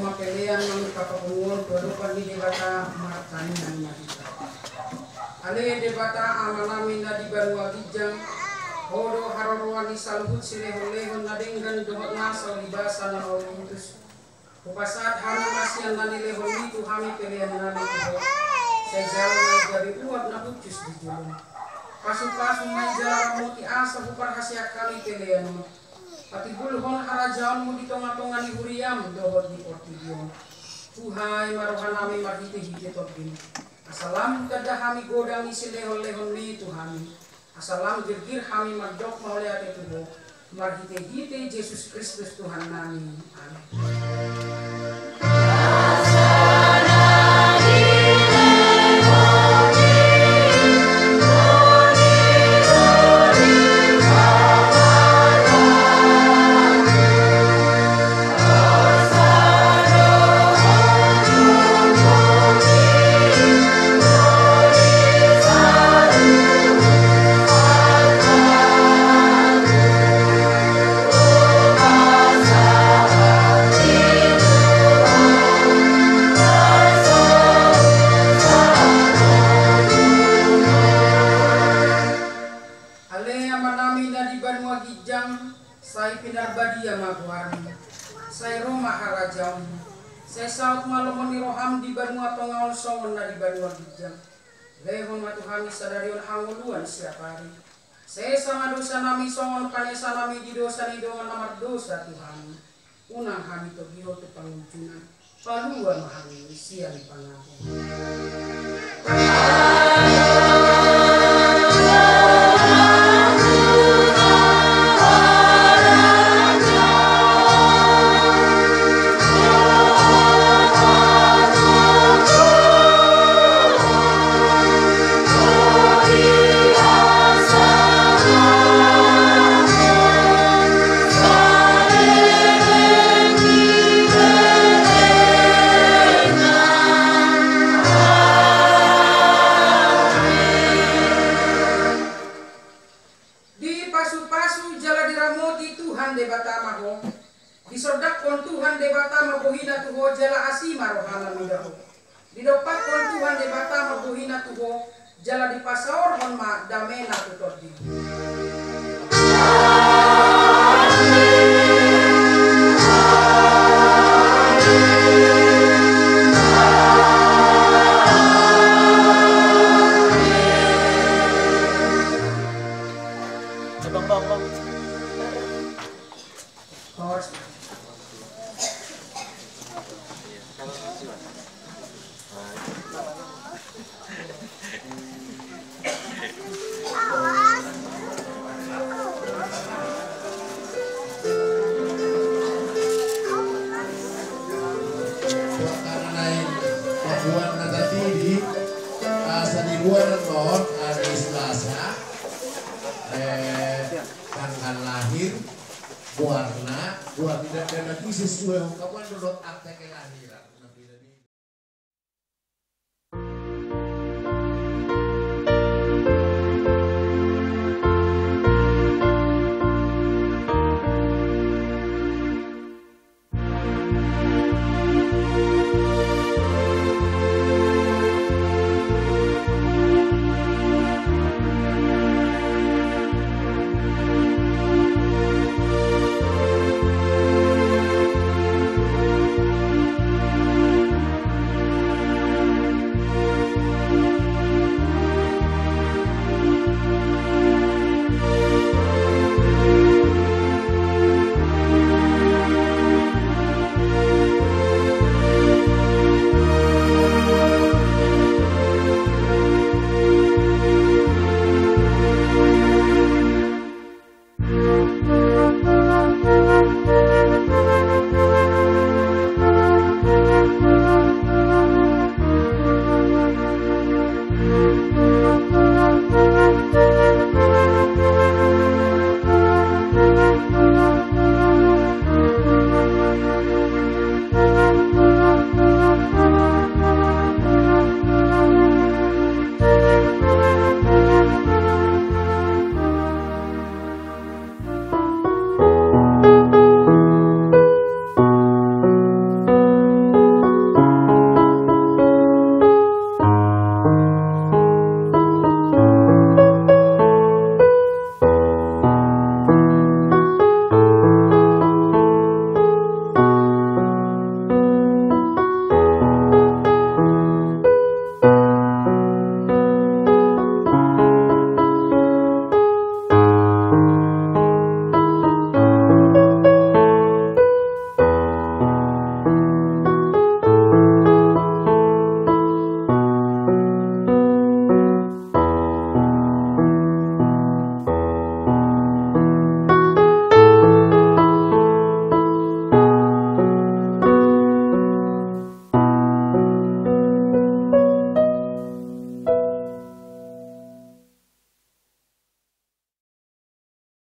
mapelean ng kapapungon kehidupan di debata martani ng mahita. Ale debata amanami na di Banua Gijang hodo harorwani salhut silehon-lehon na denggan dohot nasa libasan na olitus. Kupasat hami masyan na nilehon itu hami pelean na nito. Sa jalan na gabi uwag na hutus di julong. Pasu-pasu may jalan mo ti asa bupar hasya kami pelean mo. Pati bulhon harajaon mo di tonga-tonga ni huriyam dohot di portidion. Tuhay maruhan nami marhite-hite topin. Asalam kada hami godang isi lehon-lehon ni Tuhami. Asalam girgir hami magdok mahole ate tubo. Marhite-hite Yesus Kristus Tuhan nami. Amin. Sai pinarbadia magwarni, sai Roma harajam, sai saut malomon ni roham di Banua Tongaol songon na di Banua Gijang. Lehon matuhami sadarion hanguluan siap hari. Sai sama dosa nami songon kanesa nami di dosa ni dongan namar dosa Tuhan. Unang hami to biho tu panguncunan, paluan mahami sian pangaku. Disodakon Tuhan debata mabuhina tuho jala asima rohana midaho. Didopakon Tuhan debata mabuhina tuho jala dipasaor hon ma damena tutodi. Tanggal lahir, warna, buat tidak ada sesuai kapan duduk akte kelahiran.